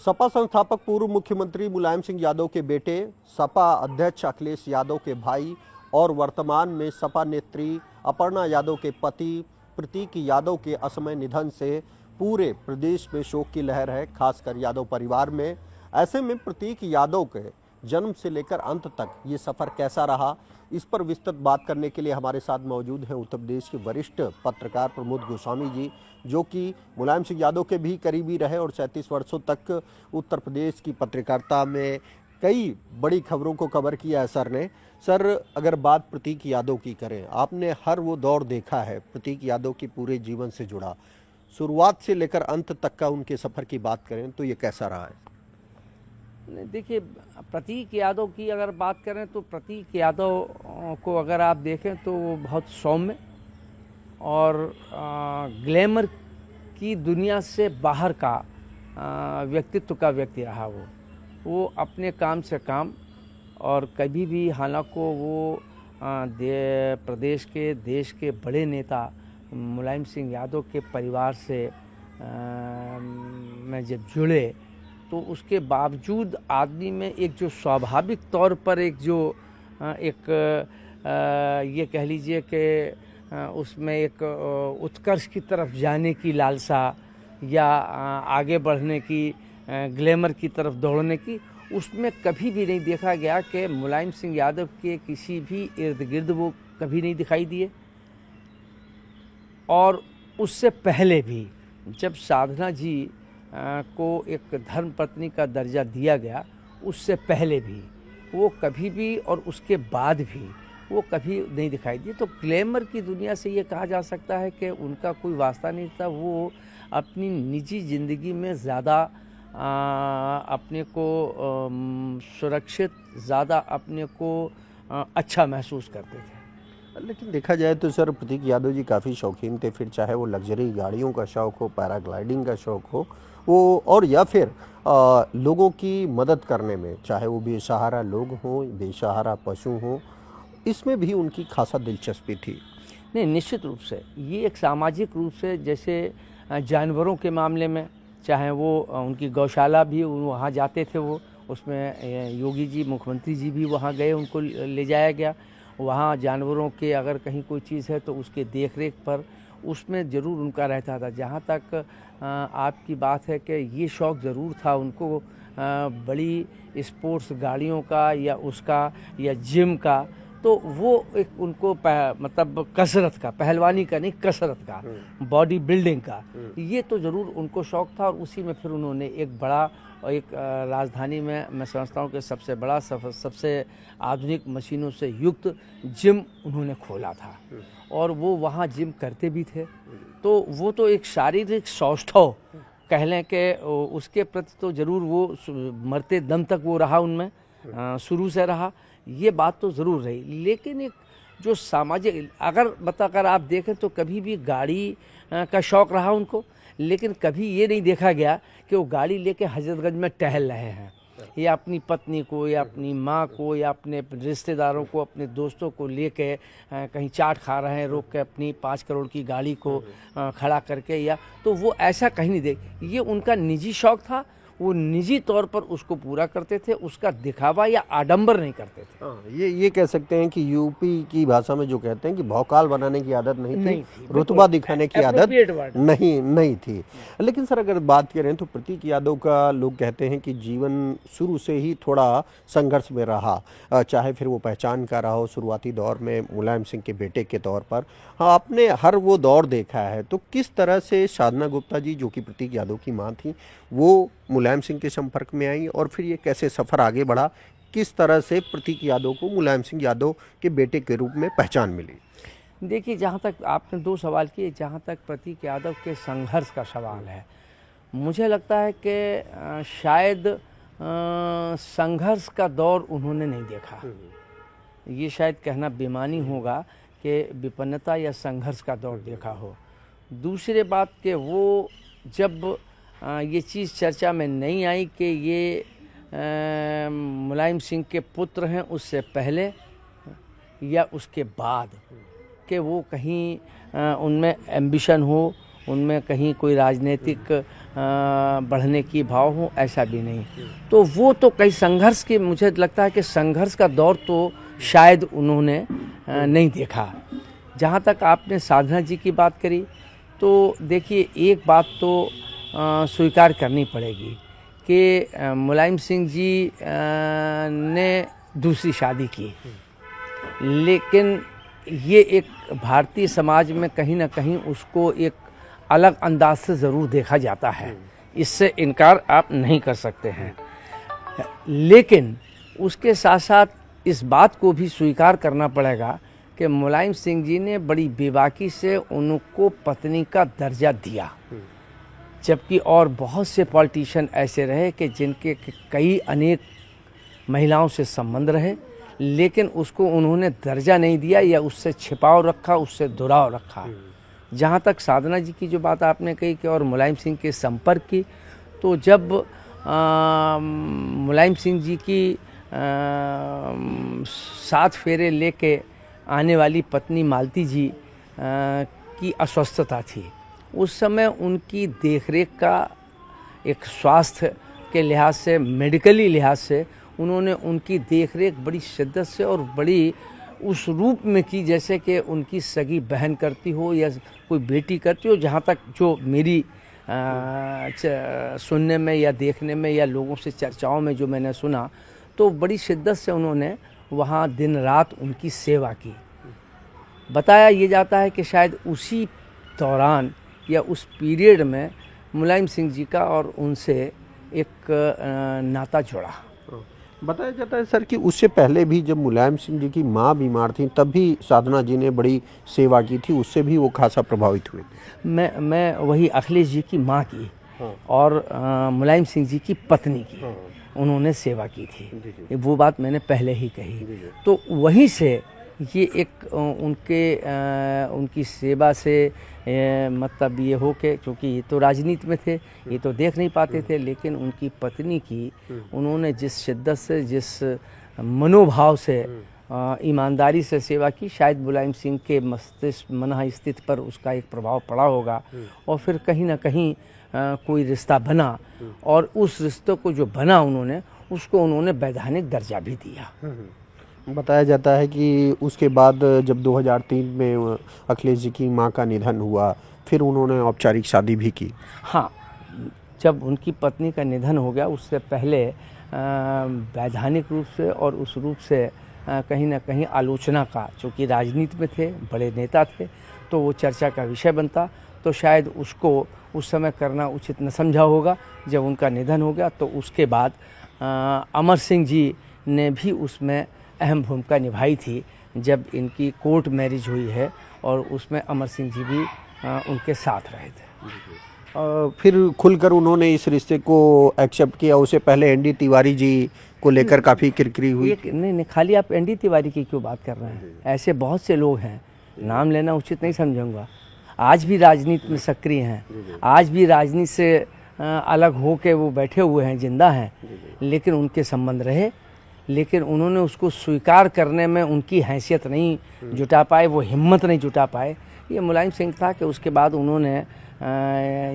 सपा संस्थापक पूर्व मुख्यमंत्री मुलायम सिंह यादव के बेटे, सपा अध्यक्ष अखिलेश यादव के भाई और वर्तमान में सपा नेत्री अपर्णा यादव के पति प्रतीक यादव के असमय निधन से पूरे प्रदेश में शोक की लहर है, खासकर यादव परिवार में। ऐसे में प्रतीक यादव के जन्म से लेकर अंत तक ये सफर कैसा रहा, इस पर विस्तृत बात करने के लिए हमारे साथ मौजूद हैं उत्तर प्रदेश के वरिष्ठ पत्रकार प्रमोद गोस्वामी जी, जो कि मुलायम सिंह यादव के भी करीबी रहे और 37 वर्षों तक उत्तर प्रदेश की पत्रकारिता में कई बड़ी खबरों को कवर किया है सर ने। सर, अगर बात प्रतीक यादव की करें, आपने हर वो दौर देखा है प्रतीक यादव के पूरे जीवन से जुड़ा, शुरुआत से लेकर अंत तक का उनके सफर की बात करें तो ये कैसा रहा है? देखिए, प्रतीक यादव की अगर बात करें तो प्रतीक यादव को अगर आप देखें तो वो बहुत सौम्य और ग्लैमर की दुनिया से बाहर का व्यक्तित्व का व्यक्ति रहा। वो अपने काम से काम, और कभी भी हालांकि वो प्रदेश के देश के बड़े नेता मुलायम सिंह यादव के परिवार से में जब जुड़े तो उसके बावजूद आदमी में एक जो स्वाभाविक तौर पर एक जो ये कह लीजिए कि उसमें एक उत्कर्ष की तरफ जाने की लालसा या आगे बढ़ने की, ग्लैमर की तरफ दौड़ने की, उसमें कभी भी नहीं देखा गया कि मुलायम सिंह यादव के किसी भी इर्द गिर्द वो कभी नहीं दिखाई दिए। और उससे पहले भी जब साधना जी को एक धर्म पत्नी का दर्जा दिया गया, उससे पहले भी वो कभी भी और उसके बाद भी वो कभी नहीं दिखाई दिए। तो ग्लैमर की दुनिया से ये कहा जा सकता है कि उनका कोई वास्ता नहीं था। वो अपनी निजी ज़िंदगी में ज़्यादा अपने को सुरक्षित, ज़्यादा अपने को अच्छा महसूस करते थे। लेकिन देखा जाए तो सर, प्रतीक यादव जी काफ़ी शौकीन थे, फिर चाहे वो लग्जरी गाड़ियों का शौक़ हो, पैराग्लाइडिंग का शौक़ हो, वो और या फिर लोगों की मदद करने में, चाहे वो बेसहारा लोग हों, बेसहारा पशु हों, इसमें भी उनकी खासा दिलचस्पी थी। नहीं, निश्चित रूप से ये एक सामाजिक रूप से, जैसे जानवरों के मामले में, चाहे वो उनकी गौशाला भी वहाँ जाते थे, वो उसमें योगी जी मुख्यमंत्री जी भी वहाँ गए, उनको ले जाया गया। वहाँ जानवरों के अगर कहीं कोई चीज़ है तो उसके देख रेख पर उसमें ज़रूर उनका रहता था। जहाँ तक आपकी बात है कि ये शौक़ ज़रूर था उनको बड़ी स्पोर्ट्स गाड़ियों का या उसका या जिम का, तो वो एक उनको मतलब कसरत का, पहलवानी का नहीं, कसरत का, बॉडी बिल्डिंग का, ये तो ज़रूर उनको शौक़ था। और उसी में फिर उन्होंने एक बड़ा और एक राजधानी में मैं समझता हूँ कि सबसे बड़ा, सबसे आधुनिक मशीनों से युक्त जिम उन्होंने खोला था, और वो वहाँ जिम करते भी थे। तो वो तो एक शारीरिक सौष्ठव कह लें कि उसके प्रति तो ज़रूर वो मरते दम तक वो रहा, उनमें शुरू से रहा, ये बात तो ज़रूर रही। लेकिन एक जो सामाजिक अगर आप देखें तो कभी भी गाड़ी का शौक़ रहा उनको, लेकिन कभी ये नहीं देखा गया कि वो गाड़ी लेके हजरतगंज में टहल रहे हैं, या अपनी पत्नी को या अपनी माँ को या अपने रिश्तेदारों को, अपने दोस्तों को लेके कहीं चाट खा रहे हैं रोक के अपनी 5 करोड़ की गाड़ी को खड़ा करके, या तो वो ऐसा कहीं नहीं देख। ये उनका निजी शौक़ था, वो निजी तौर पर उसको पूरा करते थे, उसका दिखावा या आडंबर नहीं करते थे। हाँ, ये कह सकते हैं कि यूपी की भाषा में जो कहते हैं कि भौकाल बनाने की आदत नहीं थी, रुतबा दिखाने की आदत नहीं थी। लेकिन सर, अगर बात करें तो प्रतीक यादव का लोग कहते हैं कि जीवन शुरू से ही थोड़ा संघर्ष में रहा, चाहे फिर वो पहचान का रहा हो शुरुआती दौर में मुलायम सिंह के बेटे के तौर पर। हाँ, आपने हर वो दौर देखा है, तो किस तरह से साधना गुप्ता जी, जो कि प्रतीक यादव की माँ थी, वो मुलायम सिंह के संपर्क में आई, और फिर ये कैसे सफ़र आगे बढ़ा, किस तरह से प्रतीक यादव को मुलायम सिंह यादव के बेटे के रूप में पहचान मिली? देखिए, जहाँ तक आपने 2 सवाल किए, जहाँ तक प्रतीक यादव के संघर्ष का सवाल है, मुझे लगता है कि शायद संघर्ष का दौर उन्होंने नहीं देखा। ये शायद कहना बेमानी होगा कि विपन्नता या संघर्ष का दौर देखा हो। दूसरी बात कि वो जब ये चीज़ चर्चा में नहीं आई कि ये मुलायम सिंह के पुत्र हैं, उससे पहले या उसके बाद, कि वो कहीं उनमें एम्बिशन हो उनमें कहीं कोई राजनीतिक बढ़ने की भाव हो, ऐसा भी नहीं। तो वो तो कई संघर्ष के, मुझे लगता है कि संघर्ष का दौर तो शायद उन्होंने नहीं देखा। जहाँ तक आपने साधना जी की बात करी, तो देखिए एक बात तो स्वीकार करनी पड़ेगी कि मुलायम सिंह जी ने दूसरी शादी की, लेकिन ये एक भारतीय समाज में कहीं ना कहीं उसको एक अलग अंदाज से ज़रूर देखा जाता है, इससे इनकार आप नहीं कर सकते हैं। लेकिन उसके साथ साथ इस बात को भी स्वीकार करना पड़ेगा कि मुलायम सिंह जी ने बड़ी बेबाकी से उनको पत्नी का दर्जा दिया, जबकि और बहुत से पॉलिटिशियन ऐसे रहे कि जिनके कई अनेक महिलाओं से संबंध रहे, लेकिन उसको उन्होंने दर्जा नहीं दिया या उससे छिपाव रखा, उससे दुराव रखा। जहाँ तक साधना जी की जो बात आपने कही कि और मुलायम सिंह के संपर्क की, तो जब मुलायम सिंह जी की 7 फेरे लेके आने वाली पत्नी मालती जी की अस्वस्थता थी, उस समय उनकी देखरेख का एक स्वास्थ्य के लिहाज से, मेडिकली लिहाज से उन्होंने उनकी देखरेख बड़ी शिद्दत से और बड़ी उस रूप में की जैसे कि उनकी सगी बहन करती हो या कोई बेटी करती हो। जहाँ तक जो मेरी सुनने में या देखने में या लोगों से चर्चाओं में जो मैंने सुना, तो बड़ी शिद्दत से उन्होंने वहाँ दिन रात उनकी सेवा की। बताया ये जाता है कि शायद उसी दौरान या उस पीरियड में मुलायम सिंह जी का और उनसे एक नाता जुड़ा। बताया जाता है सर कि उससे पहले भी जब मुलायम सिंह जी की माँ बीमार थी तब भी साधना जी ने बड़ी सेवा की थी, उससे भी वो खासा प्रभावित हुए थे। मैं वही अखिलेश जी की माँ की और मुलायम सिंह जी की पत्नी की उन्होंने सेवा की थी, वो बात मैंने पहले ही कही। तो वहीं से ये एक उनकी सेवा से मतलब ये हो के, क्योंकि ये तो राजनीति में थे, ये तो देख नहीं पाते थे, लेकिन उनकी पत्नी की उन्होंने जिस शिद्दत से, जिस मनोभाव से, ईमानदारी से सेवा की, शायद मुलायम सिंह के मस्तिष्क मन स्थिति पर उसका एक प्रभाव पड़ा होगा। और फिर कहीं ना कहीं कोई रिश्ता बना और उस रिश्ते को जो बना उन्होंने, उसको उन्होंने वैधानिक दर्जा भी दिया। बताया जाता है कि उसके बाद जब 2003 में अखिलेश जी की मां का निधन हुआ, फिर उन्होंने औपचारिक शादी भी की। हाँ, जब उनकी पत्नी का निधन हो गया, उससे पहले वैधानिक रूप से और उस रूप से कहीं ना कहीं आलोचना का, चूँकि राजनीति में थे, बड़े नेता थे, तो वो चर्चा का विषय बनता, तो शायद उसको उस समय करना उचित न समझा होगा। जब उनका निधन हो गया तो उसके बाद अमर सिंह जी ने भी उसमें अहम भूमिका निभाई थी, जब इनकी कोर्ट मैरिज हुई है, और उसमें अमर सिंह जी भी उनके साथ रहे थे। फिर खुलकर उन्होंने इस रिश्ते को एक्सेप्ट किया। उससे पहले एनडी तिवारी जी को लेकर काफ़ी किरकिरी हुई। नहीं, खाली आप एनडी तिवारी की क्यों बात कर रहे हैं? ऐसे बहुत से लोग हैं, नाम लेना उचित नहीं समझूंगा, आज भी राजनीति में सक्रिय हैं, आज भी राजनीति से अलग हो के वो बैठे हुए हैं, जिंदा हैं, लेकिन उनके संबंध रहे, लेकिन उन्होंने उसको स्वीकार करने में उनकी हैसियत नहीं जुटा पाए, वो हिम्मत नहीं जुटा पाए। ये मुलायम सिंह था कि उसके बाद उन्होंने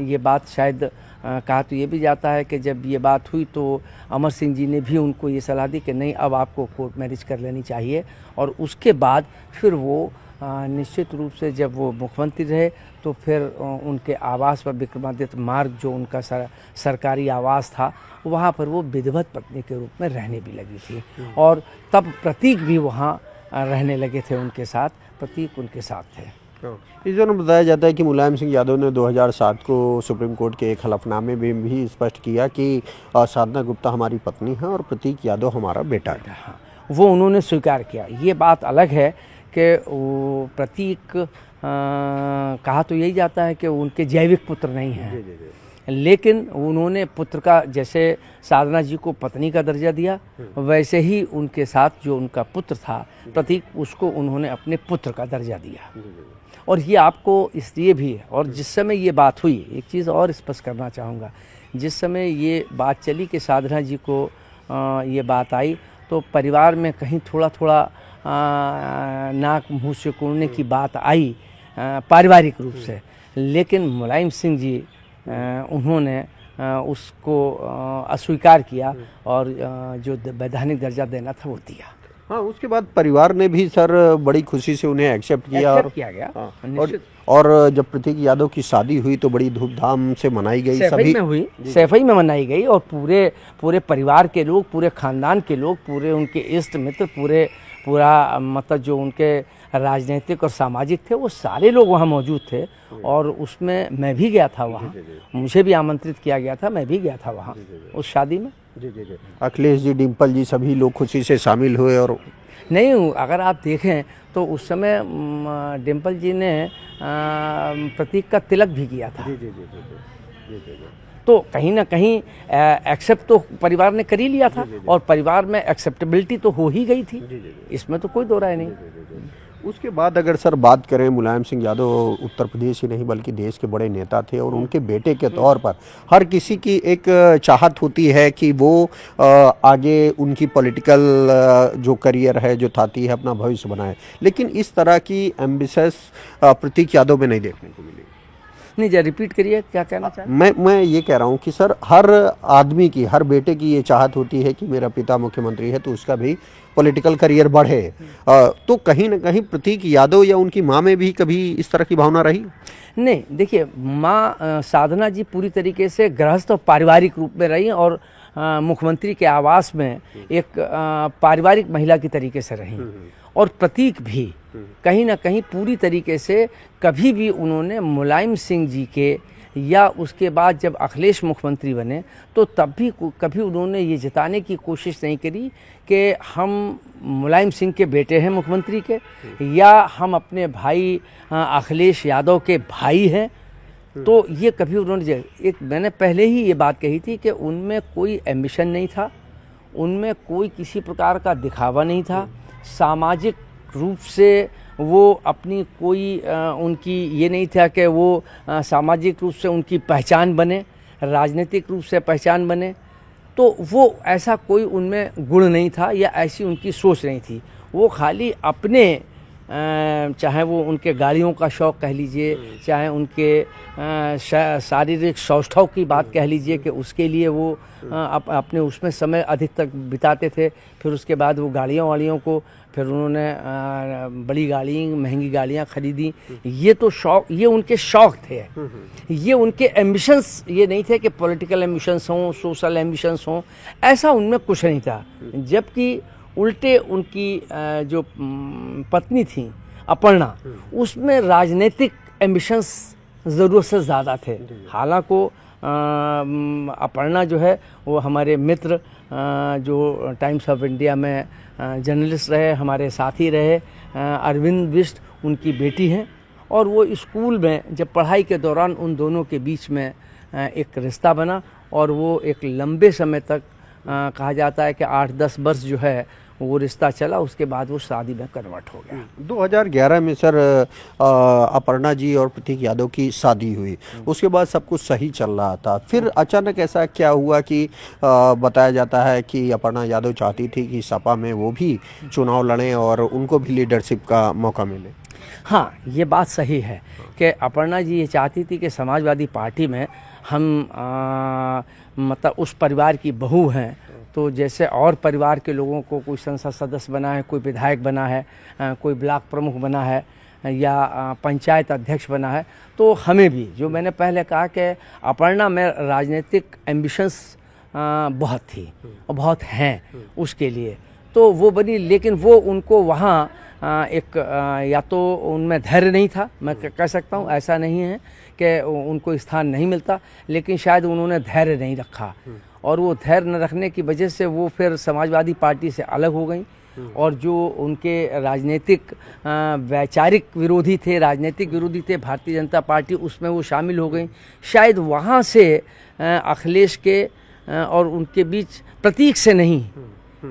ये बात शायद कहा तो ये भी जाता है कि जब ये बात हुई तो अमर सिंह जी ने भी उनको ये सलाह दी कि नहीं, अब आपको कोर्ट मैरिज कर लेनी चाहिए। और उसके बाद फिर वो निश्चित रूप से जब वो मुख्यमंत्री रहे तो फिर उनके आवास पर, विक्रमादित्य मार्ग जो उनका सरकारी आवास था, वहाँ पर वो विधिवत पत्नी के रूप में रहने भी लगी थी। और तब प्रतीक भी वहाँ रहने लगे थे उनके साथ, प्रतीक उनके साथ थे। इस दौरान बताया जाता है कि मुलायम सिंह यादव ने 2007 को सुप्रीम कोर्ट के एक हलफनामे में भी स्पष्ट किया कि साधना गुप्ता हमारी पत्नी है और प्रतीक यादव हमारा बेटा है। हाँ, वो उन्होंने स्वीकार किया। ये बात अलग है कि वो प्रतीक कहा तो यही जाता है कि उनके जैविक पुत्र नहीं हैं, लेकिन उन्होंने पुत्र का, जैसे साधना जी को पत्नी का दर्जा दिया, वैसे ही उनके साथ जो उनका पुत्र था प्रतीक, उसको उन्होंने अपने पुत्र का दर्जा दिया। और ये आपको इसलिए भी है, और जिस समय ये बात हुई, एक चीज़ और स्पष्ट करना चाहूँगा, जिस समय ये बात चली कि साधना जी को ये बात आई, तो परिवार में कहीं थोड़ा थोड़ा नाक मुँह से कोड़ने की बात आई पारिवारिक रूप से, लेकिन मुलायम सिंह जी उन्होंने उसको अस्वीकार किया और जो वैधानिक दर्जा देना था वो दिया। हाँ, उसके बाद परिवार ने भी सर बड़ी खुशी से उन्हें एक्सेप्ट किया और किया गया। हाँ, निश्चित। और जब प्रतीक यादव की शादी हुई तो बड़ी धूमधाम से मनाई गई। सैफई में हुई, सैफई में मनाई गई और पूरे परिवार के लोग, पूरे खानदान के लोग, पूरे उनके इष्ट मित्र, पूरा मतलब जो उनके राजनीतिक और सामाजिक थे वो सारे लोग वहाँ मौजूद थे और उसमें मैं भी गया था वहाँ। मुझे भी आमंत्रित किया गया था, मैं भी गया था वहाँ उस शादी में। अखिलेश जी, डिम्पल जी, सभी लोग खुशी से शामिल हुए। और नहीं, अगर आप देखें तो उस समय डिम्पल जी ने प्रतीक का तिलक भी किया था। तो कहीं ना कहीं एक्सेप्ट तो परिवार ने कर ही लिया था और परिवार में एक्सेप्टेबिलिटी तो हो ही गई थी, इसमें तो कोई दो राय नहीं। उसके बाद अगर सर बात करें, मुलायम सिंह यादव उत्तर प्रदेश ही नहीं बल्कि देश के बड़े नेता थे और उनके बेटे के तौर पर हर किसी की एक चाहत होती है कि वो आगे उनकी पॉलिटिकल जो करियर है, जो थाती है, अपना भविष्य बनाए। लेकिन इस तरह की एम्बिशस प्रतीक यादव में नहीं देखने को मिली। नहीं, जरा रिपीट करिए, क्या कहना चाहते हैं? मैं ये कह रहा हूँ कि सर हर आदमी की, हर बेटे की ये चाहत होती है कि मेरा पिता मुख्यमंत्री है तो उसका भी पॉलिटिकल करियर बढ़े। तो कहीं ना कहीं प्रतीक यादव या उनकी माँ में भी कभी इस तरह की भावना रही? नहीं, देखिए, माँ साधना जी पूरी तरीके से गृहस्थ और पारिवारिक रूप में रही और मुख्यमंत्री के आवास में एक पारिवारिक महिला की तरीके से रही। और प्रतीक भी कहीं ना कहीं पूरी तरीके से कभी भी उन्होंने मुलायम सिंह जी के या उसके बाद जब अखिलेश मुख्यमंत्री बने तो तब भी कभी उन्होंने ये जताने की कोशिश नहीं करी कि हम मुलायम सिंह के बेटे हैं मुख्यमंत्री के, या हम अपने भाई अखिलेश यादव के भाई हैं। तो ये कभी उन्होंने, एक मैंने पहले ही ये बात कही थी कि उनमें कोई एम्बिशन नहीं था, उनमें कोई किसी प्रकार का दिखावा नहीं था। सामाजिक रूप से वो अपनी कोई उनकी ये नहीं था कि वो सामाजिक रूप से उनकी पहचान बने, राजनीतिक रूप से पहचान बने। तो वो ऐसा कोई उनमें गुण नहीं था या ऐसी उनकी सोच नहीं थी। वो खाली अपने चाहे वो उनके गाड़ियों का शौक़ कह लीजिए, चाहे उनके शारीरिक सौष्ठव की बात कह लीजिए कि उसके लिए वो अपने उसमें समय अधिक तक बिताते थे। फिर उसके बाद वो गाड़ियों को फिर उन्होंने बड़ी गाड़ी, महंगी गाड़ियाँ खरीदी। ये तो शौक़, ये उनके शौक़ थे, ये उनके एम्बिशंस ये नहीं थे कि पॉलिटिकल एम्बिशंस हों, सोशल एम्बिशंस हों, ऐसा उनमें कुछ नहीं था। जबकि उल्टे उनकी जो पत्नी थी अपर्णा, उसमें राजनीतिक एम्बिशंस ज़रूरत से ज़्यादा थे। हालांकि अपर्णा जो है वो हमारे मित्र, जो टाइम्स ऑफ इंडिया में जर्नलिस्ट रहे, हमारे साथी रहे, अरविंद बिष्ट उनकी बेटी हैं। और वो स्कूल में जब पढ़ाई के दौरान उन दोनों के बीच में एक रिश्ता बना और वो एक लंबे समय तक कहा जाता है कि 8-10 वर्ष जो है वो रिश्ता चला। उसके बाद वो शादी में कन्वर्ट हो गया। 2011 में सर अपर्णा जी और प्रतीक यादव की शादी हुई। उसके बाद सब कुछ सही चल रहा था। फिर अचानक ऐसा क्या हुआ कि बताया जाता है कि अपर्णा यादव चाहती थी कि सपा में वो भी चुनाव लड़ें और उनको भी लीडरशिप का मौका मिले। हाँ, ये बात सही है कि अपर्णा जी ये चाहती थी कि समाजवादी पार्टी में हम मतलब उस परिवार की बहू हैं, तो जैसे और परिवार के लोगों को कोई संसद सदस्य बना है, कोई विधायक बना है, कोई ब्लॉक प्रमुख बना है या पंचायत अध्यक्ष बना है, तो हमें भी, जो मैंने पहले कहा कि अपर्णा में राजनीतिक एम्बिशंस बहुत थी और बहुत हैं उसके लिए, तो वो बनी। लेकिन वो उनको वहाँ एक या तो उनमें धैर्य नहीं था, मैं कह सकता हूँ, ऐसा नहीं है कि उनको स्थान नहीं मिलता, लेकिन शायद उन्होंने धैर्य नहीं रखा और वो धैर्य न रखने की वजह से वो फिर समाजवादी पार्टी से अलग हो गई। और जो उनके राजनीतिक वैचारिक विरोधी थे, राजनीतिक विरोधी थे भारतीय जनता पार्टी, उसमें वो शामिल हो गई। शायद वहाँ से अखिलेश के और उनके बीच प्रतीक से नहीं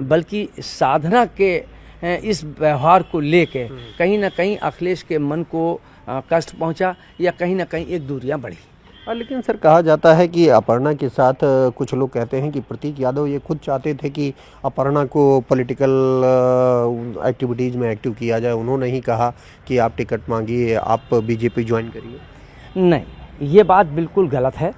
बल्कि साधना के इस व्यवहार को लेके कहीं ना कहीं अखिलेश के मन को कष्ट पहुंचा या कहीं ना कहीं एक दूरियां बढ़ी। लेकिन सर कहा जाता है कि अपर्णा के साथ कुछ लोग कहते हैं कि प्रतीक यादव ये खुद चाहते थे कि अपर्णा को पॉलिटिकल एक्टिविटीज़ में एक्टिव किया जाए। उन्होंने ही कहा कि आप टिकट मांगिए, आप बीजेपी ज्वाइन करिए। नहीं, ये बात बिल्कुल गलत है।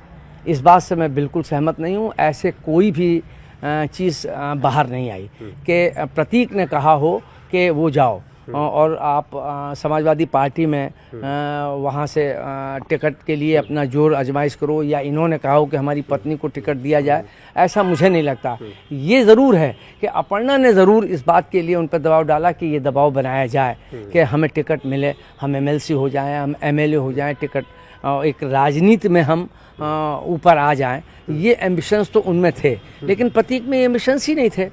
इस बात से मैं बिल्कुल सहमत नहीं हूँ। ऐसे कोई भी चीज़ बाहर नहीं आई कि प्रतीक ने कहा हो कि वो जाओ और आप समाजवादी पार्टी में वहाँ से टिकट के लिए अपना जोर आजमाइश करो, या इन्होंने कहा हो कि हमारी पत्नी को टिकट दिया जाए। ऐसा मुझे नहीं लगता। ये ज़रूर है कि अपर्णा ने ज़रूर इस बात के लिए उन पर दबाव डाला कि ये दबाव बनाया जाए कि हमें टिकट मिले, हम एमएलसी हो जाएं, हम एमएलए हो जाएं, टिकट एक राजनीति में हम ऊपर आ जाएं। ये एम्बिशंस तो उनमें थे, लेकिन प्रतीक में एम्बिशंस ही नहीं थे।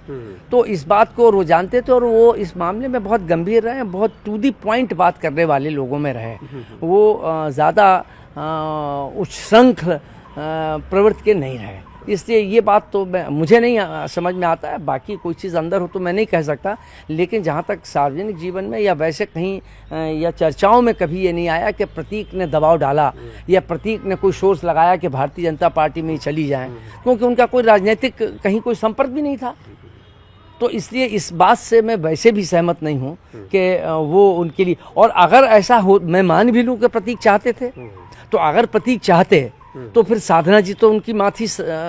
तो इस बात को वो जानते थे और वो इस मामले में बहुत गंभीर रहे, बहुत टू दी पॉइंट बात करने वाले लोगों में रहे। वो ज़्यादा उच्छृंखल प्रवृत्ति के नहीं रहे। इसलिए ये बात तो मुझे नहीं समझ में आता है। बाकी कोई चीज़ अंदर हो तो मैं नहीं कह सकता, लेकिन जहाँ तक सार्वजनिक जीवन में या वैसे कहीं या चर्चाओं में कभी ये नहीं आया कि प्रतीक ने दबाव डाला या प्रतीक ने कोई सोर्स लगाया कि भारतीय जनता पार्टी में ही चली जाएं, क्योंकि उनका कोई राजनीतिक कहीं कोई संपर्क भी नहीं था। तो इसलिए इस बात से मैं वैसे भी सहमत नहीं हूँ कि वो उनके लिए, और अगर ऐसा हो, मैं मान भी लूँ कि प्रतीक चाहते थे, तो अगर प्रतीक चाहते तो फिर साधना जी तो उनकी माँ थी,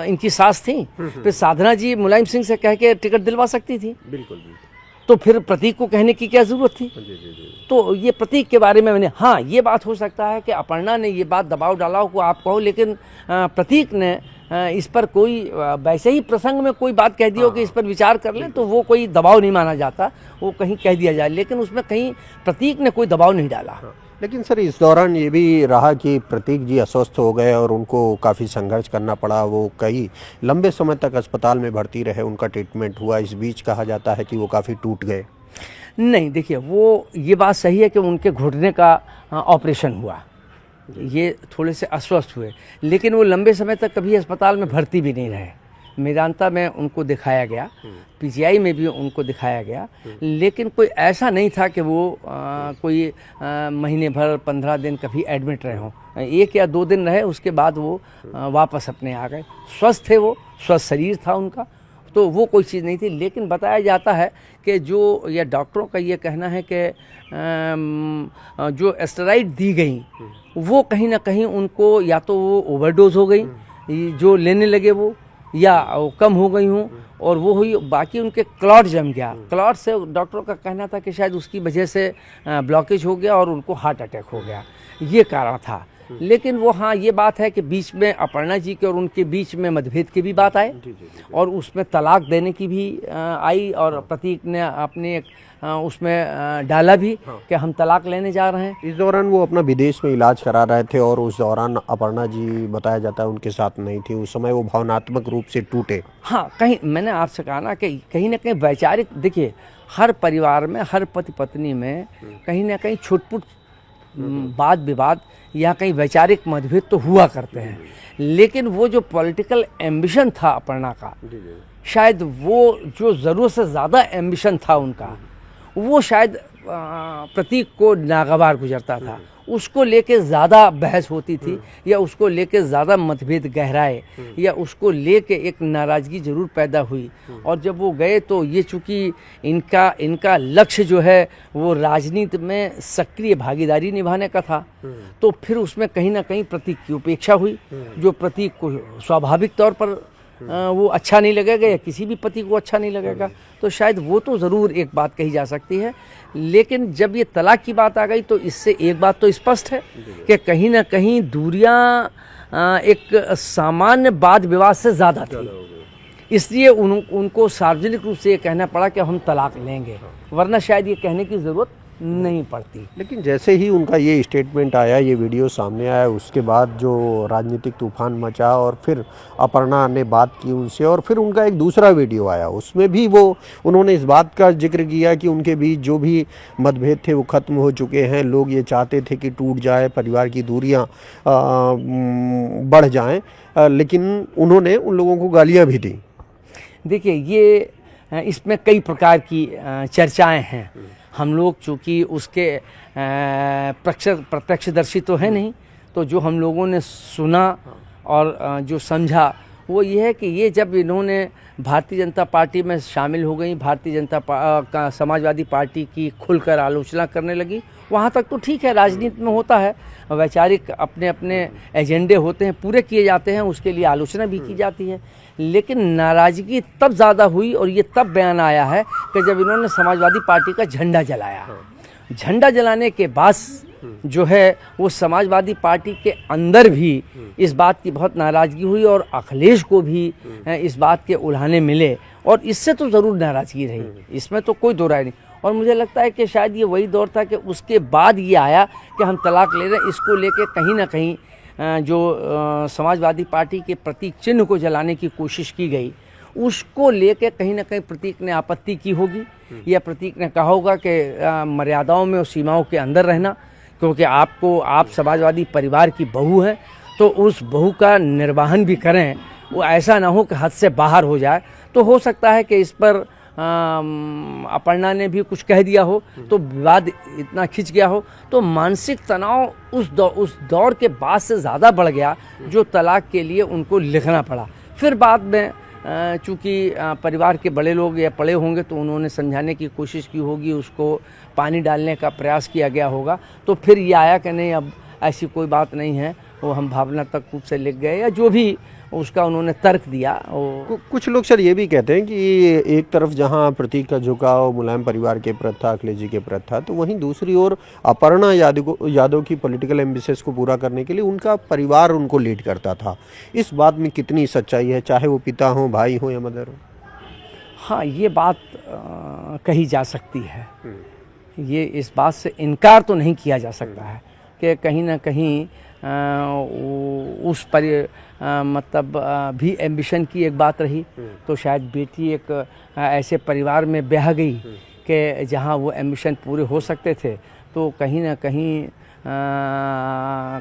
इनकी सास थी, फिर साधना जी मुलायम सिंह से कह के टिकट दिलवा सकती थी। बिल्कुल। तो फिर प्रतीक को कहने की क्या जरूरत थी? तो ये प्रतीक के बारे में मैंने, हाँ ये बात हो सकता है कि अपर्णा ने ये बात दबाव डाला हो को आप कहो, लेकिन प्रतीक ने इस पर कोई वैसे ही प्रसंग में कोई बात कह दी हो कि इस पर विचार कर लें, तो वो कोई दबाव नहीं माना जाता, वो कहीं कह दिया जाए, लेकिन उसमें कहीं प्रतीक ने कोई दबाव नहीं डाला। लेकिन सर इस दौरान ये भी रहा कि प्रतीक जी अस्वस्थ हो गए और उनको काफ़ी संघर्ष करना पड़ा। वो कई लंबे समय तक अस्पताल में भर्ती रहे, उनका ट्रीटमेंट हुआ। इस बीच कहा जाता है कि वो काफ़ी टूट गए। नहीं, देखिए वो ये बात सही है कि उनके घुटने का ऑपरेशन हुआ, ये थोड़े से अस्वस्थ हुए, लेकिन वो लंबे समय तक कभी अस्पताल में भर्ती भी नहीं रहे। मेदांता में उनको दिखाया गया, पीजीआई में भी उनको दिखाया गया, लेकिन कोई ऐसा नहीं था कि वो कोई महीने भर 15 दिन कभी एडमिट रहे हों। 1 या 2 दिन रहे, उसके बाद वो वापस अपने आ गए। स्वस्थ थे वो, स्वस्थ शरीर था उनका, तो वो कोई चीज़ नहीं थी। लेकिन बताया जाता है कि जो या डॉक्टरों का ये कहना है कि जो एस्टेरॉइड दी गई वो कहीं ना कहीं उनको या तो वो ओवरडोज हो गई, जो लेने लगे वो, या वो कम हो गई हूँ और वो हुई, बाकी उनके क्लॉट जम गया। क्लॉट से डॉक्टरों का कहना था कि शायद उसकी वजह से ब्लॉकेज हो गया और उनको हार्ट अटैक हो गया, ये कारण था। लेकिन वो हाँ ये बात है कि बीच में अपर्णा जी के और उनके बीच में मतभेद की भी बात आई और उसमें तलाक देने की भी आई, और प्रतीक ने अपने उसमें डाला भी कि हम तलाक लेने जा रहे हैं। इस दौरान वो अपना विदेश में इलाज करा रहे थे और उस दौरान अपर्णा जी बताया जाता है उनके साथ नहीं थी। उस समय वो भावनात्मक रूप से टूटे। हाँ, कहीं मैंने आपसे कहा ना कि कहीं ना कहीं वैचारिक, देखिए हर परिवार में, हर पति पत्नी में कहीं ना कहीं छुटपुट वाद विवाद या कहीं वैचारिक मतभेद तो हुआ करते हैं, लेकिन वो जो पॉलिटिकल एम्बिशन था अपर्णा का, शायद वो जो ज़रूरत से ज़्यादा एम्बिशन था उनका, वो शायद प्रतीक को नागवार गुजरता था। उसको लेके ज़्यादा बहस होती थी या उसको लेके ज़्यादा मतभेद गहराए या उसको लेके एक नाराज़गी ज़रूर पैदा हुई। और जब वो गए तो ये चूँकि इनका लक्ष्य जो है वो राजनीति में सक्रिय भागीदारी निभाने का था, तो फिर उसमें कहीं ना कहीं प्रतीक की उपेक्षा हुई, जो प्रतीक को स्वाभाविक तौर पर वो अच्छा नहीं लगेगा या किसी भी पति को अच्छा नहीं लगेगा। तो शायद वो तो ज़रूर एक बात कही जा सकती है, लेकिन जब ये तलाक की बात आ गई तो इससे एक बात तो स्पष्ट है कि कहीं ना कहीं दूरियां एक सामान्य वाद विवाद से ज़्यादा थी, इसलिए उनको सार्वजनिक रूप से ये कहना पड़ा कि हम तलाक लेंगे, वरना शायद ये कहने की ज़रूरत नहीं पड़ती। लेकिन जैसे ही उनका ये स्टेटमेंट आया, ये वीडियो सामने आया, उसके बाद जो राजनीतिक तूफान मचा और फिर अपर्णा ने बात की उनसे और फिर उनका एक दूसरा वीडियो आया, उसमें भी वो उन्होंने इस बात का जिक्र किया कि उनके बीच जो भी मतभेद थे वो ख़त्म हो चुके हैं। लोग ये चाहते थे कि टूट जाए, परिवार की दूरियां बढ़ जाएं, लेकिन उन्होंने उन लोगों को गालियाँ भी दी। देखिए ये इसमें कई प्रकार की चर्चाएँ हैं। हम लोग चूँकि उसके प्रत्यक्षदर्शी तो है नहीं, तो जो हम लोगों ने सुना और जो समझा वो ये है कि ये जब इन्होंने भारतीय जनता पार्टी में शामिल हो गई, भारतीय जनता समाजवादी पार्टी की खुलकर आलोचना करने लगी, वहाँ तक तो ठीक है, राजनीति में होता है, वैचारिक अपने अपने एजेंडे होते हैं, पूरे किए जाते हैं, उसके लिए आलोचना भी की जाती है। लेकिन नाराज़गी तब ज़्यादा हुई और ये तब बयान आया है कि जब इन्होंने समाजवादी पार्टी का झंडा जलाया। झंडा जलाने के बाद जो है वो समाजवादी पार्टी के अंदर भी इस बात की बहुत नाराज़गी हुई और अखिलेश को भी इस बात के उल्हाने मिले और इससे तो ज़रूर नाराज़गी रही, इसमें तो कोई दो राय नहीं। और मुझे लगता है कि शायद ये वही दौर था कि उसके बाद ये आया कि हम तलाक ले रहे हैं, इसको लेके कहीं ना कहीं जो समाजवादी पार्टी के प्रतीक चिन्ह को जलाने की कोशिश की गई, उसको लेके कहीं ना कहीं प्रतीक ने आपत्ति की होगी या प्रतीक ने कहा होगा कि मर्यादाओं में और सीमाओं के अंदर रहना, क्योंकि आप समाजवादी परिवार की बहू हैं तो उस बहू का निर्वहन भी करें, वो ऐसा ना हो कि हद से बाहर हो जाए। तो हो सकता है कि इस पर अपर्णा ने भी कुछ कह दिया हो तो विवाद इतना खिंच गया हो, तो मानसिक तनाव उस दौर के बाद से ज़्यादा बढ़ गया जो तलाक के लिए उनको लिखना पड़ा। फिर बाद में चूँकि परिवार के बड़े लोग या पड़े होंगे तो उन्होंने समझाने की कोशिश की होगी, उसको पानी डालने का प्रयास किया गया होगा, तो फिर ये आया कि नहीं अब ऐसी कोई बात नहीं है, वो हम भावनात्मक रूप से लिख गए या जो भी उसका उन्होंने तर्क दिया। कुछ लोग सर ये भी कहते हैं कि एक तरफ जहां प्रतीक का झुकाव मुलायम परिवार के प्रति था, अखिलेश जी के प्रति था, तो वहीं दूसरी ओर अपर्णा यादव की पॉलिटिकल एम्बिशंस को पूरा करने के लिए उनका परिवार उनको लीड करता था। इस बात में कितनी सच्चाई है, चाहे वो पिता हो, भाई हो या मदर हो? हाँ, ये बात कही जा सकती है, ये इस बात से इनकार तो नहीं किया जा सकता है कि कहीं ना कहीं उस पर मतलब भी एम्बिशन की एक बात रही, तो शायद बेटी एक ऐसे परिवार में ब्याह गई कि जहाँ वो एम्बिशन पूरे हो सकते थे। तो कहीं ना कहीं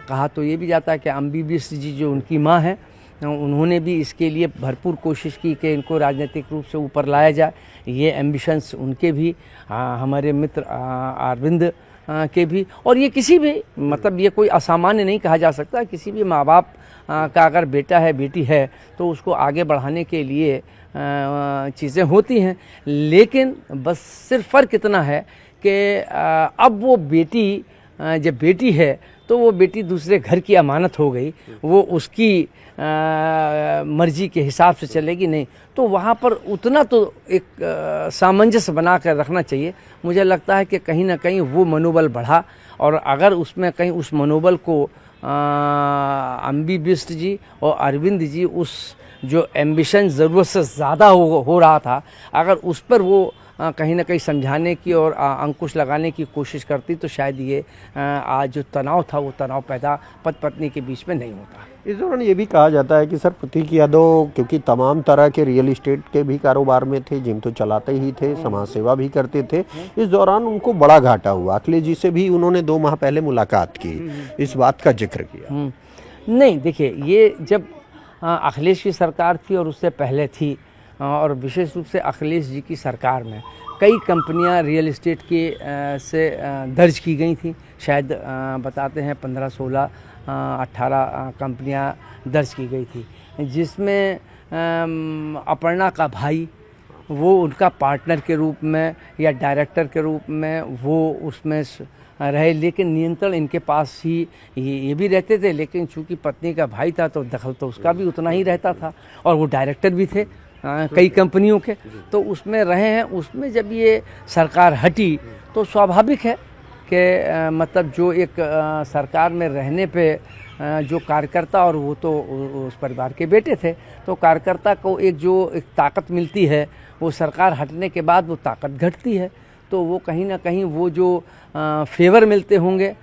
कहा तो ये भी जाता है कि अम्बी बिष्ट जी जो उनकी माँ हैं, उन्होंने भी इसके लिए भरपूर कोशिश की कि इनको राजनीतिक रूप से ऊपर लाया जाए। ये एम्बिशंस उनके भी, हमारे मित्र अरविंद के भी, और ये किसी भी मतलब ये कोई असामान्य नहीं कहा जा सकता। किसी भी माँ बाप का अगर बेटा है, बेटी है, तो उसको आगे बढ़ाने के लिए चीज़ें होती हैं। लेकिन बस सिर्फ फ़र्क इतना है कि अब वो बेटी जब बेटी है तो वो बेटी दूसरे घर की अमानत हो गई, वो उसकी मर्जी के हिसाब से चलेगी नहीं, तो वहाँ पर उतना तो एक सामंजस्य बना कर रखना चाहिए। मुझे लगता है कि कहीं ना कहीं वो मनोबल बढ़ा, और अगर उसमें कहीं उस मनोबल को अम्बी बिष्ट जी और अरविंद जी उस जो एम्बिशन ज़रूरत से ज़्यादा हो रहा था, अगर उस पर वो कहीं ना कहीं समझाने की और अंकुश लगाने की कोशिश करती, तो शायद ये आज जो तनाव था वो तनाव पैदा पति पत्नी के बीच में नहीं होता। इस दौरान ये भी कहा जाता है कि सर प्रतीक यादव क्योंकि तमाम तरह के रियल इस्टेट के भी कारोबार में थे, जिम तो चलाते ही थे, समाज सेवा भी करते थे, इस दौरान उनको बड़ा घाटा हुआ। अखिलेश जी से भी उन्होंने 2 माह पहले मुलाकात की, इस बात का जिक्र किया। नहीं, देखिए, ये जब अखिलेश की सरकार थी और उससे पहले थी, और विशेष रूप से अखिलेश जी की सरकार में कई कंपनियां रियल इस्टेट के से दर्ज की गई थी। शायद बताते हैं 15, 16, 18 कंपनियां दर्ज की गई थी, जिसमें अपर्णा का भाई वो उनका पार्टनर के रूप में या डायरेक्टर के रूप में वो उसमें रहे, लेकिन नियंत्रण इनके पास ही ये भी रहते थे। लेकिन चूंकि पत्नी का भाई था तो दखल तो उसका भी उतना ही रहता था, और वो डायरेक्टर भी थे कई कंपनियों के, तो उसमें रहे हैं। उसमें जब ये सरकार हटी तो स्वाभाविक है कि मतलब जो एक सरकार में रहने पे जो कार्यकर्ता, और वो तो उस परिवार के बेटे थे, तो कार्यकर्ता को एक ताकत मिलती है, वो सरकार हटने के बाद वो ताकत घटती है। तो वो कहीं ना कहीं वो जो फेवर मिलते होंगे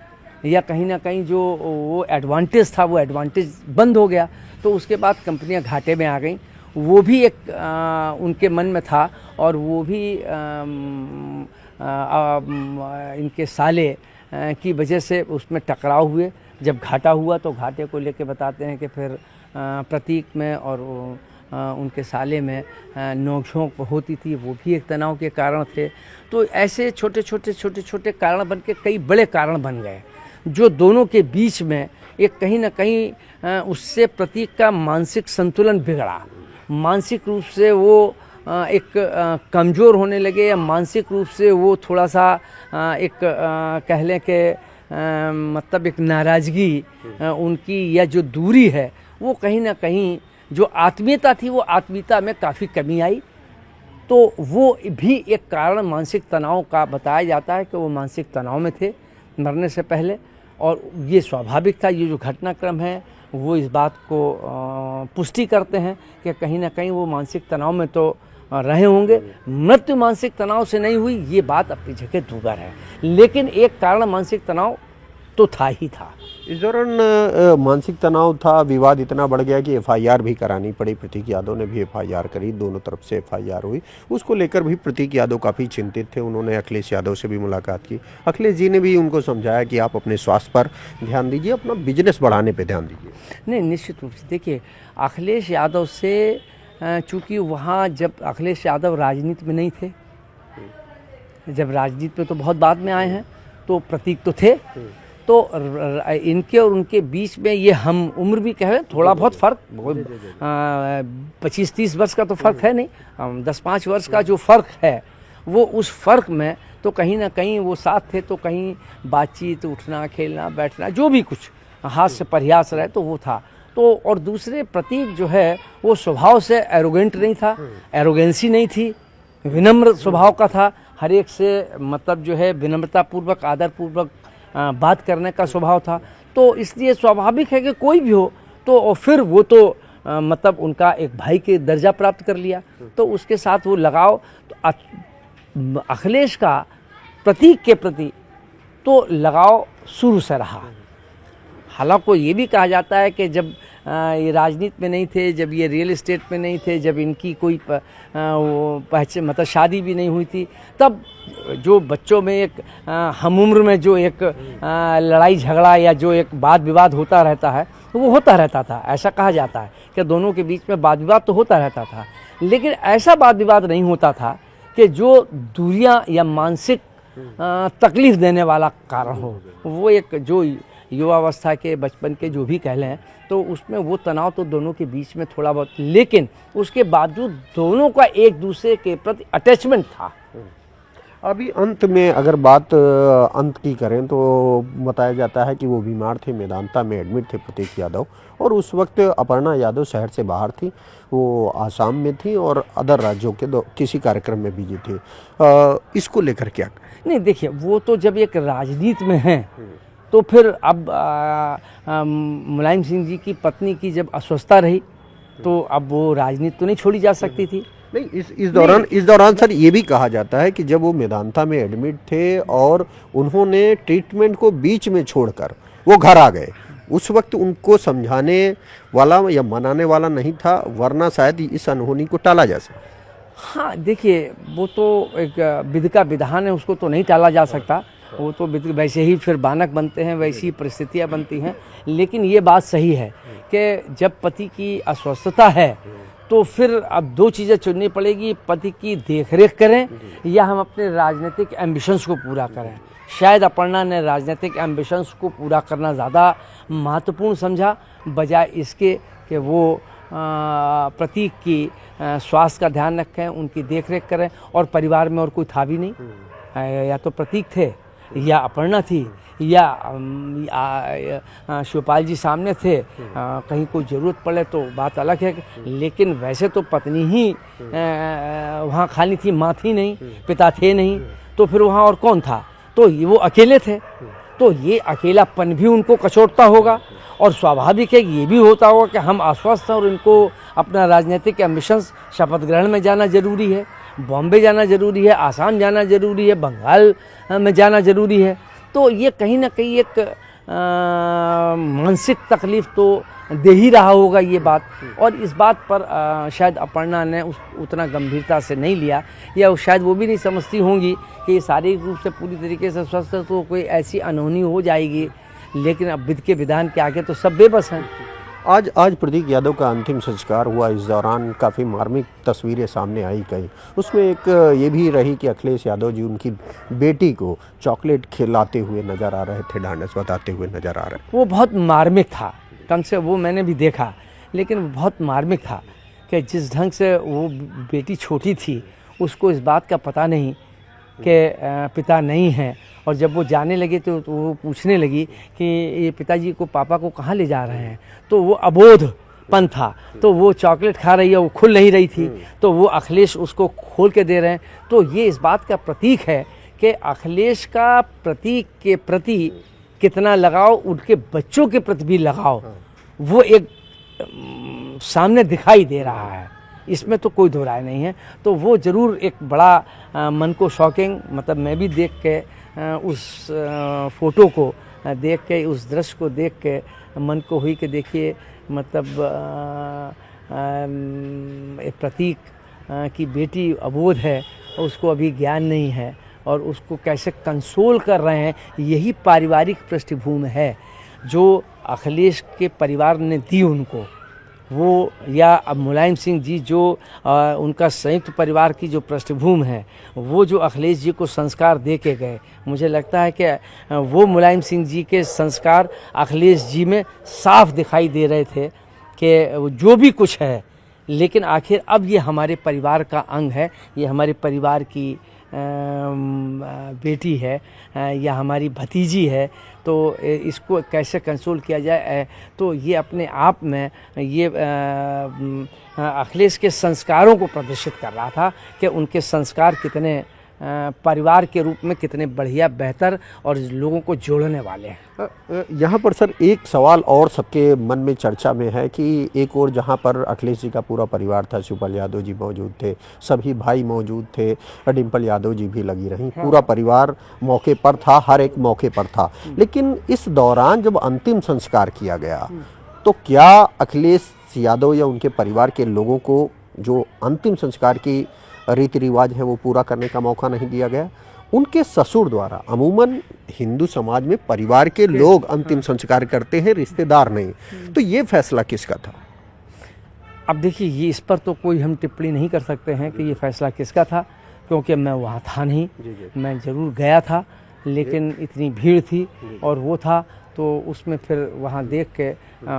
या कहीं ना कहीं जो वो एडवांटेज था वो एडवांटेज बंद हो गया, तो उसके बाद कंपनियां घाटे में आ गईं। वो भी एक उनके मन में था, और वो भी इनके साले की वजह से उसमें टकराव हुए। जब घाटा हुआ तो घाटे को लेके बताते हैं कि फिर प्रतीक में और उनके साले में नोक-झोंक होती थी, वो भी एक तनाव के कारण थे। तो ऐसे छोटे छोटे कारण बन के कई बड़े कारण बन गए, जो दोनों के बीच में एक कहीं ना कहीं उससे प्रतीक का मानसिक संतुलन बिगड़ा, मानसिक रूप से वो एक कमज़ोर होने लगे, या मानसिक रूप से वो थोड़ा सा एक कह लें कि मतलब एक नाराज़गी उनकी या जो दूरी है वो कहीं ना कहीं जो आत्मीयता थी वो आत्मीयता में काफ़ी कमी आई। तो वो भी एक कारण मानसिक तनाव का बताया जाता है कि वो मानसिक तनाव में थे मरने से पहले, और ये स्वाभाविक था। ये जो घटनाक्रम है वो इस बात को पुष्टि करते हैं कि कहीं ना कहीं वो मानसिक तनाव में तो रहे होंगे। मृत्यु मानसिक तनाव से नहीं हुई ये बात अपनी जगह दूगर है, लेकिन एक कारण मानसिक तनाव तो था ही था। इस दौरान मानसिक तनाव था, विवाद इतना बढ़ गया कि एफआईआर भी करानी पड़ी। प्रतीक यादव ने भी एफआईआर करी, दोनों तरफ से एफआईआर हुई। उसको लेकर भी प्रतीक यादव काफ़ी चिंतित थे। उन्होंने अखिलेश यादव से भी मुलाकात की। अखिलेश जी ने भी उनको समझाया कि आप अपने स्वास्थ्य पर ध्यान दीजिए, अपना बिजनेस बढ़ाने पर ध्यान दीजिए। नहीं, निश्चित रूप से देखिए, अखिलेश यादव से चूँकि वहाँ जब अखिलेश यादव राजनीति में नहीं थे, जब राजनीति में तो बहुत बाद में आए हैं, तो प्रतीक तो थे, तो इनके और उनके बीच में ये हम उम्र भी कहें थोड़ा बहुत फ़र्क, 25-30 वर्ष का तो फ़र्क है नहीं, 10-5 वर्ष का जो फ़र्क है वो उस फ़र्क में तो कहीं ना कहीं वो साथ थे, तो कहीं बातचीत, उठना, खेलना, बैठना, जो भी कुछ हाथ से प्रयास रहे तो वो था। तो और दूसरे प्रतीक जो है वो स्वभाव से एरोगेंट नहीं था, एरोगेंसी नहीं थी, विनम्र स्वभाव का था। हर एक से मतलब जो है विनम्रतापूर्वक, आदरपूर्वक बात करने का स्वभाव था। तो इसलिए स्वाभाविक है कि कोई भी हो तो और फिर वो तो मतलब उनका एक भाई के दर्जा प्राप्त कर लिया, तो उसके साथ वो लगाव तो अखिलेश का प्रतीक के प्रति तो लगाव शुरू से रहा। हालांकि ये भी कहा जाता है कि जब ये राजनीति में नहीं थे, जब ये रियल एस्टेट में नहीं थे, जब इनकी कोई पहचान मतलब शादी भी नहीं हुई थी, तब जो बच्चों में एक हम उम्र में जो एक लड़ाई झगड़ा या जो एक वाद विवाद होता रहता है तो वो होता रहता था। ऐसा कहा जाता है कि दोनों के बीच में वाद विवाद तो होता रहता था, लेकिन ऐसा वाद विवाद नहीं होता था कि जो दूरियां या मानसिक तकलीफ देने वाला कारण हो। वो एक जो युवावस्था के, बचपन के जो भी कह लें, तो उसमें वो तनाव तो दोनों के बीच में थोड़ा बहुत, लेकिन उसके बावजूद दोनों का एक दूसरे के प्रति अटैचमेंट था। अभी अंत में अगर बात अंत की करें तो बताया जाता है कि वो बीमार थे, मेदांता में एडमिट थे प्रतीक यादव, और उस वक्त अपर्णा यादव शहर से बाहर थी, वो आसाम में थी और अदर राज्यों के किसी कार्यक्रम में बिजी थी। इसको लेकर क्या? नहीं देखिए, वो तो जब एक राजनीति में है तो फिर अब मुलायम सिंह जी की पत्नी की जब अस्वस्थता रही तो अब वो राजनीति तो नहीं छोड़ी जा सकती थी। नहीं, इस दौरान सर ये भी कहा जाता है कि जब वो मेदांता में एडमिट थे और उन्होंने ट्रीटमेंट को बीच में छोड़कर वो घर आ गए, उस वक्त उनको समझाने वाला या मनाने वाला नहीं था, वरना शायद इस अनहोनी को टाला जा सकता। हाँ देखिए, वो तो एक विधि का विधान है, उसको तो नहीं टाला जा सकता। वो तो वैसे ही फिर बानक बनते हैं, वैसी ही परिस्थितियाँ बनती हैं। लेकिन ये बात सही है कि जब पति की अस्वस्थता है तो फिर अब दो चीज़ें चुननी पड़ेगी, पति की देखरेख करें या हम अपने राजनीतिक एम्बिशंस को पूरा करें। शायद अपर्णा ने राजनीतिक एम्बिशंस को पूरा करना ज़्यादा महत्वपूर्ण समझा, बजाय इसके कि वो प्रतीक की स्वास्थ्य का ध्यान रखें, उनकी देखरेख करें। और परिवार में और कोई था भी नहीं, या तो प्रतीक थे या अपर्णा थी या शिवपाल जी सामने थे। कहीं कोई ज़रूरत पड़े तो बात अलग है, लेकिन वैसे तो पत्नी ही वहाँ खाली थी, माँ थी नहीं, पिता थे नहीं, तो फिर वहाँ और कौन था? तो ये वो अकेले थे। तो ये अकेलापन भी उनको कचोटता होगा, और स्वाभाविक है कि ये भी होता होगा कि हम अस्वस्थ हैं और इनको अपना राजनीतिक एम्बिशंस, शपथ ग्रहण में जाना ज़रूरी है, बॉम्बे जाना ज़रूरी है, आसाम जाना ज़रूरी है, बंगाल में जाना ज़रूरी है। तो ये कहीं ना कहीं एक मानसिक तकलीफ़ तो दे ही रहा होगा ये बात। और इस बात पर शायद अपर्णा ने उतना गंभीरता से नहीं लिया, या शायद वो भी नहीं समझती होंगी कि ये शारीरिक रूप से पूरी तरीके से स्वस्थ है तो कोई ऐसी अनहोनी हो जाएगी। लेकिन अब विधि के विधान के आगे तो सब बेबस हैं। आज आज प्रतीक यादव का अंतिम संस्कार हुआ। इस दौरान काफ़ी मार्मिक तस्वीरें सामने आई कई। उसमें एक ये भी रही कि अखिलेश यादव जी उनकी बेटी को चॉकलेट खिलाते हुए नज़र आ रहे थे, ढांढस बताते हुए नज़र आ रहे। वो बहुत मार्मिक था, कम से वो मैंने भी देखा, लेकिन बहुत मार्मिक था कि जिस ढंग से वो बेटी छोटी थी उसको इस बात का पता नहीं कि पिता नहीं है, और जब वो जाने लगे तो वो पूछने लगी कि ये पिताजी को, पापा को कहाँ ले जा रहे हैं, तो वो अबोधपन था, तो वो चॉकलेट खा रही है, वो खुल नहीं रही थी, तो वो अखिलेश उसको खोल के दे रहे हैं। तो ये इस बात का प्रतीक है कि अखिलेश का प्रतीक के प्रति कितना लगाव, उनके बच्चों के प्रति भी लगाव, वो एक सामने दिखाई दे रहा है, इसमें तो कोई दो राय नहीं है। तो वो ज़रूर एक बड़ा मन को शॉकिंग, मतलब मैं भी देख के उस फ़ोटो को देख के, उस दृश्य को देख के मन को हुई कि देखिए, मतलब एक प्रतीक की बेटी अबोध है और उसको अभी ज्ञान नहीं है, और उसको कैसे कंसोल कर रहे हैं, यही पारिवारिक पृष्ठभूमि है जो अखिलेश के परिवार ने दी उनको, वो या अब मुलायम सिंह जी जो उनका संयुक्त परिवार की जो पृष्ठभूमि है, वो जो अखिलेश जी को संस्कार दे के गए, मुझे लगता है कि वो मुलायम सिंह जी के संस्कार अखिलेश जी में साफ दिखाई दे रहे थे कि जो भी कुछ है, लेकिन आखिर अब ये हमारे परिवार का अंग है, ये हमारे परिवार की बेटी है या हमारी भतीजी है, तो इसको कैसे कंसोल किया जाए। तो ये अपने आप में ये अखिलेश के संस्कारों को प्रदर्शित कर रहा था कि उनके संस्कार कितने परिवार के रूप में कितने बढ़िया, बेहतर और लोगों को जोड़ने वाले हैं। यहाँ पर सर एक सवाल और सबके मन में चर्चा में है कि एक और जहाँ पर अखिलेश जी का पूरा परिवार था, शिवपाल यादव जी मौजूद थे, सभी भाई मौजूद थे, डिम्पल यादव जी भी लगी रहीं, पूरा परिवार मौके पर था, हर एक मौके पर था। लेकिन इस दौरान जब अंतिम संस्कार किया गया तो क्या अखिलेश यादव या उनके परिवार के लोगों को जो अंतिम संस्कार की रीति रिवाज है वो पूरा करने का मौका नहीं दिया गया? उनके ससुर द्वारा, अमूमन हिंदू समाज में परिवार के लोग अंतिम संस्कार करते हैं, रिश्तेदार नहीं, तो ये फैसला किसका था? अब देखिए, ये इस पर तो कोई हम टिप्पणी नहीं कर सकते हैं कि ये फैसला किसका था, क्योंकि मैं वहाँ था नहीं। मैं ज़रूर गया था, लेकिन इतनी भीड़ थी और वो था, तो उसमें फिर वहाँ देख के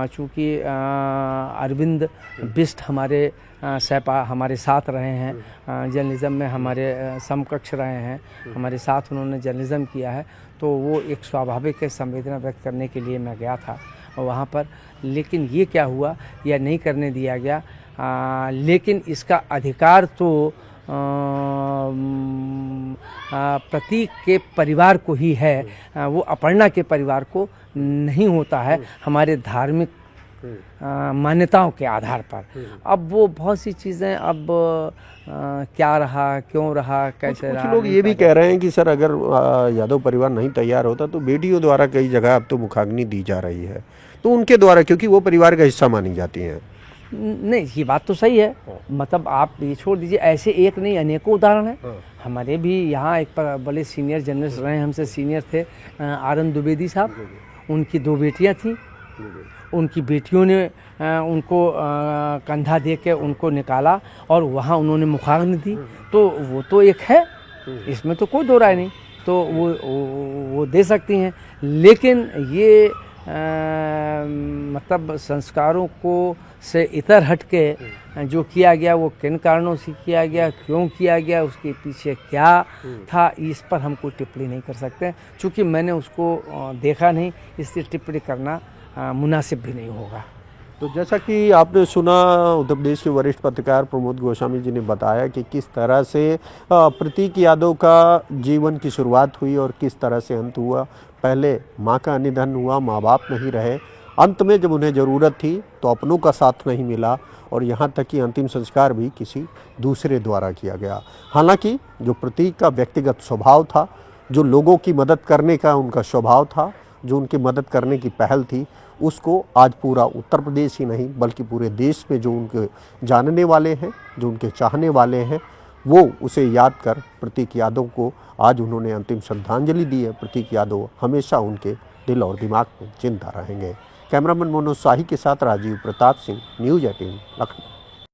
चूँकि अरविंद बिष्ट हमारे सैपा हमारे साथ रहे हैं, जर्नलिज़्म में हमारे समकक्ष रहे हैं, हमारे साथ उन्होंने जर्नलिज़्म किया है, तो वो एक स्वाभाविक संवेदना व्यक्त करने के लिए मैं गया था वहाँ पर। लेकिन ये क्या हुआ या नहीं करने दिया गया, लेकिन इसका अधिकार तो प्रतीक के परिवार को ही है, वो अपर्णा के परिवार को नहीं होता है, हमारे धार्मिक मान्यताओं के आधार पर। अब वो बहुत सी चीज़ें अब क्या रहा, क्यों रहा, कैसे रहा। कुछ लोग ये भी कह रहे हैं कि सर अगर यादव परिवार नहीं तैयार होता तो बेटियों द्वारा कई जगह अब तो मुखाग्नि दी जा रही है, तो उनके द्वारा, क्योंकि वो परिवार का हिस्सा मानी जाती हैं। नहीं, ये बात तो सही है, मतलब आप ये छोड़ दीजिए, ऐसे एक नहीं अनेकों उदाहरण हैं। हमारे भी यहाँ एक बड़े सीनियर जर्नलिस्ट रहे, हमसे सीनियर थे आनंद द्विवेदी साहब, उनकी 2 बेटियाँ थीं, उनकी बेटियों ने उनको कंधा दे के उनको निकाला और वहाँ उन्होंने मुखाग्नि दी, तो वो तो एक है, इसमें तो कोई दो राय नहीं, तो वो दे सकती हैं। लेकिन ये मतलब संस्कारों को से इतर हट के जो किया गया, वो किन कारणों से किया गया, क्यों किया गया, उसके पीछे क्या था, इस पर हम कोई टिप्पणी नहीं कर सकते, क्योंकि मैंने उसको देखा नहीं, इसलिए टिप्पणी करना मुनासिब भी नहीं होगा। तो जैसा कि आपने सुना, उत्तर प्रदेश के वरिष्ठ पत्रकार प्रमोद गोस्वामी जी ने बताया कि किस तरह से प्रतीक यादव का जीवन की शुरुआत हुई और किस तरह से अंत हुआ। पहले मां का निधन हुआ, माँ बाप नहीं रहे, अंत में जब उन्हें ज़रूरत थी तो अपनों का साथ नहीं मिला, और यहाँ तक कि अंतिम संस्कार भी किसी दूसरे द्वारा किया गया। हालांकि जो प्रतीक का व्यक्तिगत स्वभाव था, जो लोगों की मदद करने का उनका स्वभाव था, जो उनकी मदद करने की पहल थी, उसको आज पूरा उत्तर प्रदेश ही नहीं बल्कि पूरे देश में जो उनके जानने वाले हैं, जो उनके चाहने वाले हैं, वो उसे याद कर प्रतीक यादव को आज उन्होंने अंतिम श्रद्धांजलि दी है। प्रतीक यादव हमेशा उनके दिल और दिमाग में जिंदा रहेंगे। कैमरामैन मनोज शाही के साथ राजीव प्रताप सिंह, न्यूज़ 18 लखनऊ।